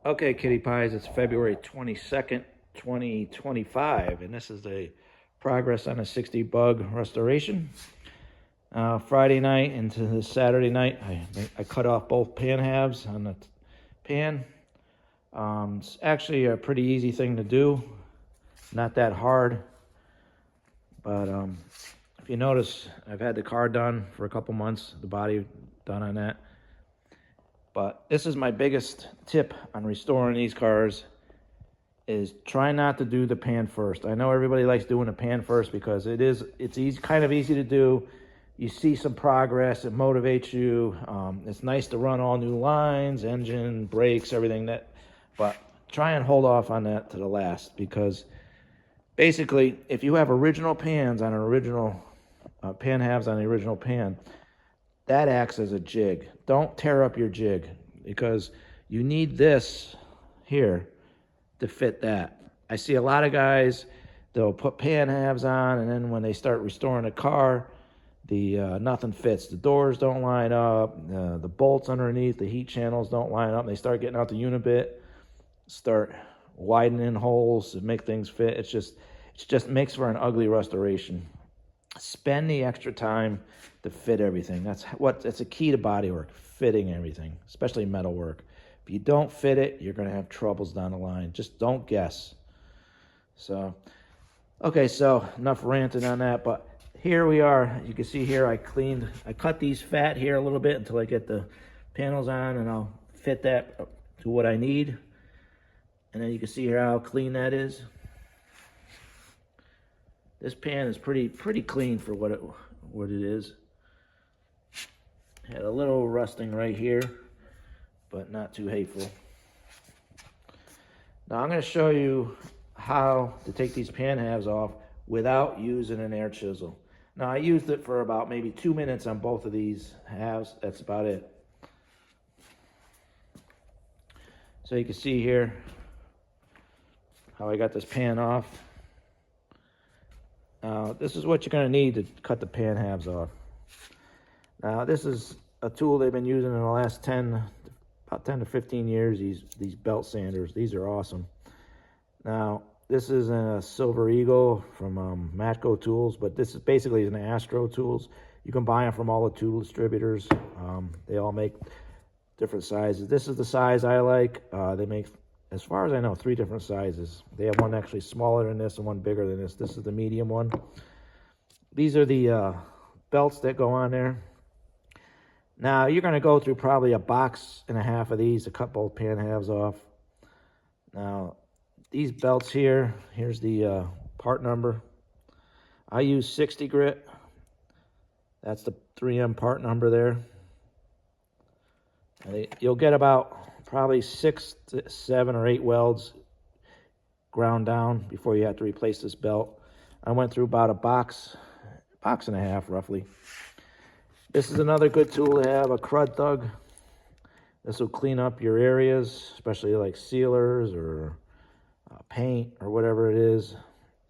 Okay, Kitty Pies, it's February 22nd, 2025, and this is the progress on a 60 bug restoration. Friday night into the Saturday night, I cut off both pan halves on the pan. It's actually a pretty easy thing to do, not that hard, but if you notice, I've had the car done for a couple months, the body done on that. But this is my biggest tip on restoring these cars is try not to do the pan first. I know everybody likes doing the pan first because it's easy, kind of easy to do. You see some progress, it motivates you. It's nice to run all new lines, engine, brakes, everything but try and hold off on that to the last, because basically if you have original pans on an original pan halves on the original pan, that acts as a jig. Don't tear up your jig, because you need this here to fit that. I see a lot of guys, they'll put pan halves on, and then when they start restoring a car, nothing fits. The doors don't line up, the bolts underneath, the heat channels don't line up. They start getting out the unibit, start widening holes to make things fit. It just makes for an ugly restoration. Spend the extra time to fit everything. That's a key to body work, fitting everything, especially metal work. If you don't fit it, you're going to have troubles down the line. Just don't guess. So, okay, so enough ranting on that, but here we are. You can see here I cut these fat here a little bit until I get the panels on, and I'll fit that to what I need. And then you can see here how clean that is. This pan is pretty clean for what it is. Had a little rusting right here, but not too hateful. Now I'm going to show you how to take these pan halves off without using an air chisel. Now I used it for about maybe 2 minutes on both of these halves. That's about it. So you can see here how I got this pan off. This is what you're going to need to cut the pan halves off. Now, this is a tool they've been using in the last about 10 to 15 years, these belt sanders. These are awesome. Now, this is a Silver Eagle from Matco Tools, but this is basically an Astro Tools. You can buy them from all the tool distributors. They all make different sizes. This is the size I like. They make, as far as I know, 3 different sizes. They have one actually smaller than this and one bigger than this. This is the medium one. These are the belts that go on there. Now, you're going to go through probably a box and a half of these to cut both pan halves off. Now, these belts here, here's the part number. I use 60 grit. That's the 3M part number there. And you'll get about probably 6 to 7 or 8 welds ground down before you have to replace this belt. I went through about a box and a half roughly. This is another good tool to have, a Crud Thug. This will clean up your areas, especially like sealers or paint or whatever it is.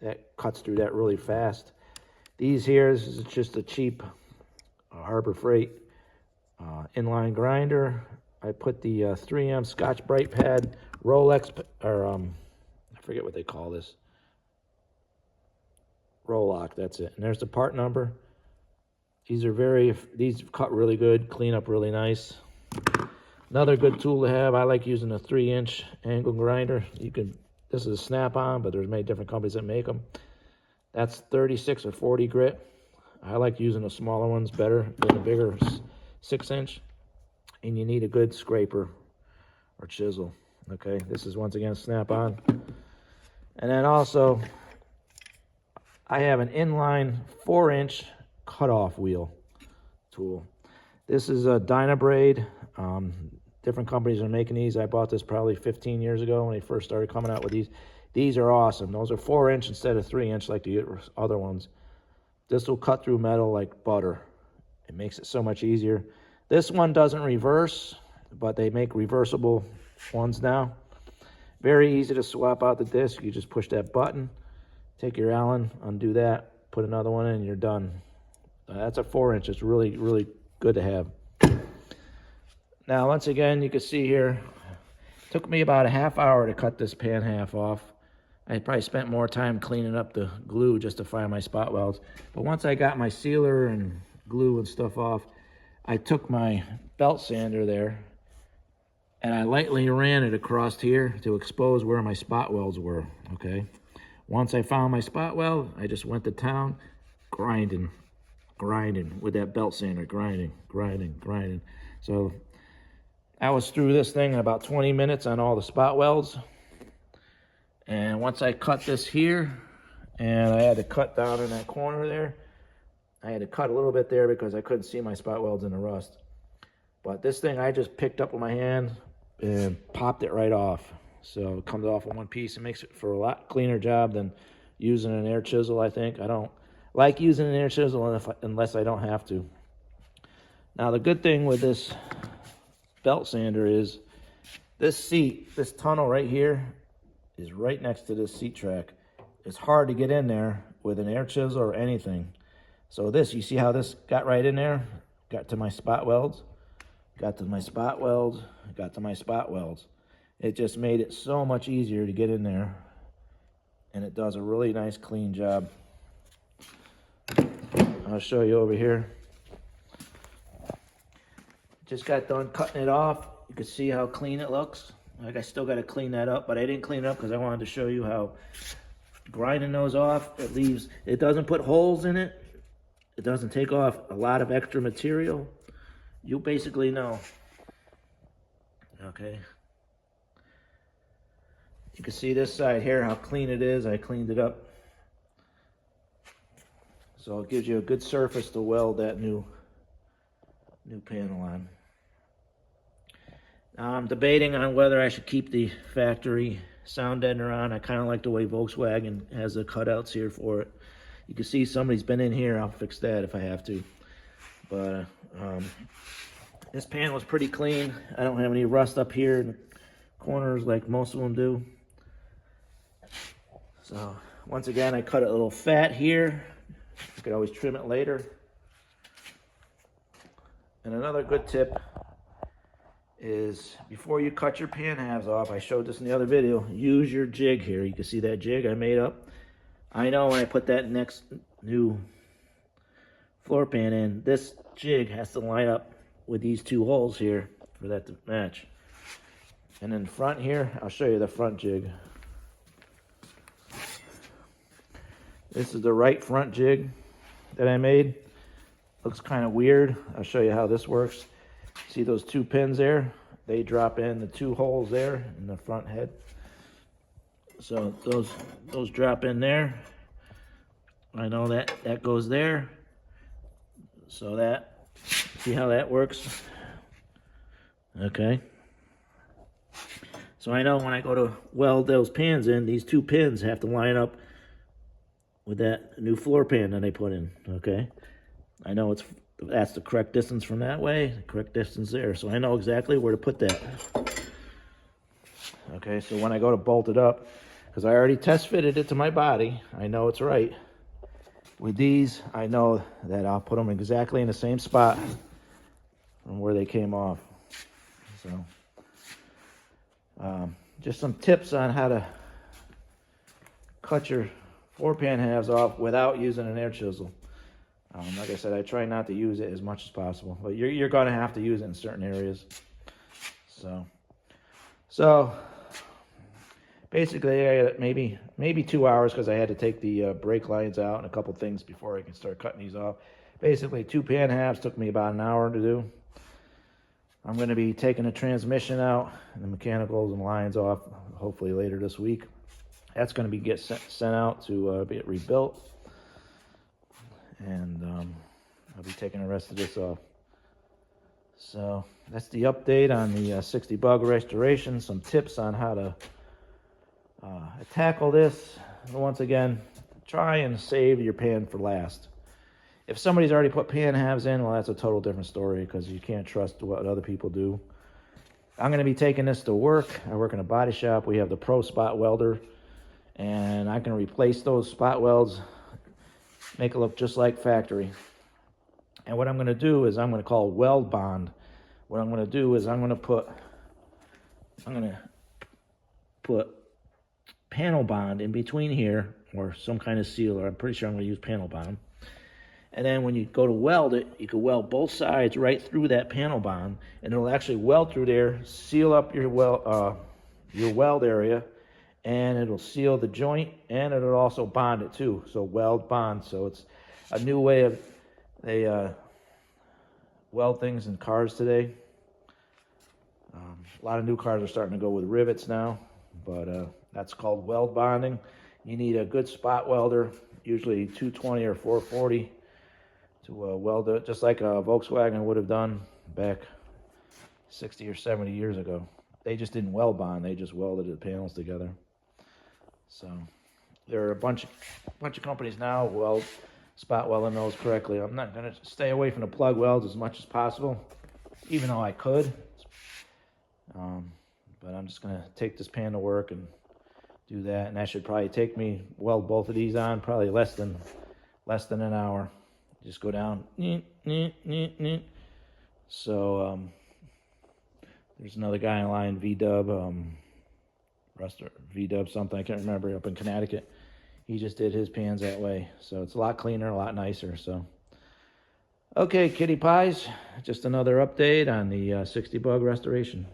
That cuts through that really fast. These here, this is just a cheap Harbor Freight inline grinder. I put the 3M Scotch Brite pad, Rolex, or I forget what they call this. Roloc, that's it. And there's the part number. These cut really good, clean up really nice. Another good tool to have, I like using a 3-inch angle grinder. This is a Snap-on, but there's many different companies that make them. That's 36 or 40 grit. I like using the smaller ones better than the bigger 6-inch. And you need a good scraper or chisel. Okay, this is once again Snap-on. And then also, I have an inline 4-inch cutoff wheel tool. This is a Dynabrade. Different companies are making these. I bought this probably 15 years ago when they first started coming out with these. These are awesome. Those are 4-inch instead of 3-inch like the other ones. This will cut through metal like butter. It makes it so much easier. This one doesn't reverse, but they make reversible ones now. Very easy to swap out the disc. You just push that button, take your Allen, undo that, put another one in, and you're done. That's a 4-inch. It's really good to have. Now, once again, you can see here, Took me about a half hour to cut this pan half off. I probably spent more time cleaning up the glue just to find my spot welds. But once I got my sealer and glue and stuff off, I took my belt sander there and I lightly ran it across here to expose where my spot welds were, okay? Once I found my spot weld, I just went to town, grinding with that belt sander, grinding. So I was through this thing in about 20 minutes on all the spot welds. And once I cut this here, and I had to cut down in that corner there, I had to cut a little bit there because I couldn't see my spot welds in the rust. But this thing I just picked up with my hand and popped it right off. So it comes off in one piece. It makes it for a lot cleaner job than using an air chisel, I think. I don't like using an air chisel unless I don't have to. Now the good thing with this belt sander is this seat, this tunnel right here, is right next to this seat track. It's hard to get in there with an air chisel or anything. So this, you see how this got right in there? Got to my spot welds, got to my spot welds, got to my spot welds. It just made it so much easier to get in there. And it does a really nice clean job. I'll show you over here. Just got done cutting it off. You can see how clean it looks. Like I still got to clean that up, but I didn't clean it up because I wanted to show you how grinding those off, it doesn't put holes in it. It doesn't take off a lot of extra material. You basically know. Okay. You can see this side here, how clean it is. I cleaned it up. So it gives you a good surface to weld that new panel on. Now I'm debating on whether I should keep the factory sound deadener on. I kind of like the way Volkswagen has the cutouts here for it. You can see somebody's been in here. I'll fix that if I have to. But this pan was pretty clean. I don't have any rust up here in the corners like most of them do. So once again, I cut it a little fat here. You could always trim it later. And another good tip is before you cut your pan halves off, I showed this in the other video, use your jig here. You can see that jig I made up. I know when I put that next new floor pan in, this jig has to line up with these two holes here for that to match. And in front here, I'll show you the front jig. This is the right front jig that I made. Looks kind of weird. I'll show you how this works. See those two pins there? They drop in the two holes there in the front head. So those drop in there. I know that goes there. So that, see how that works? Okay. So I know when I go to weld those pans in, these two pins have to line up with that new floor pan that I put in, okay? I know that's the correct distance from that way, the correct distance there. So I know exactly where to put that. Okay, so when I go to bolt it up, because I already test fitted it to my body, I know it's right. With these, I know that I'll put them exactly in the same spot from where they came off. So, just some tips on how to cut your floor pan halves off without using an air chisel. Like I said, I try not to use it as much as possible, but you're going to have to use it in certain areas. So basically, I got maybe 2 hours because I had to take the brake lines out and a couple things before I can start cutting these off. Basically, 2 pan halves took me about an hour to do. I'm going to be taking the transmission out and the mechanicals and lines off hopefully later this week. That's going to be sent out to be rebuilt. And I'll be taking the rest of this off. So that's the update on the 60 bug restoration. Some tips on how to tackle this. And once again, try and save your pan for last. If somebody's already put pan halves in, well, that's a total different story because you can't trust what other people do. I'm going to be taking this to work. I work in a body shop. We have the Pro Spot Welder, and I can replace those spot welds, make it look just like factory. And what I'm going to do is I'm going to call weld bond. What I'm going to do is I'm going to put panel bond in between here, or some kind of sealer. I'm pretty sure I'm going to use panel bond. And then when you go to weld it, you can weld both sides right through that panel bond, and it'll actually weld through there, seal up your weld area, and it'll seal the joint, and it'll also bond it too. So weld bond. So it's a new way of they weld things in cars today. A lot of new cars are starting to go with rivets now, but that's called weld bonding. You need a good spot welder, usually 220 or 440, to weld it, just like a Volkswagen would have done back 60 or 70 years ago. They just didn't weld bond; they just welded the panels together. So there are a bunch of companies now spot welding those correctly. I'm not going to stay away from the plug welds as much as possible, even though I could. But I'm just going to take this pan to work and do that, and that should probably take me, weld both of these on, probably less than an hour. Just go down. So there's another guy in line, VW, VW something, I can't remember, up in Connecticut. He just did his pans that way, so it's a lot cleaner, a lot nicer. So okay, kitty pies, just another update on the 60 bug restoration.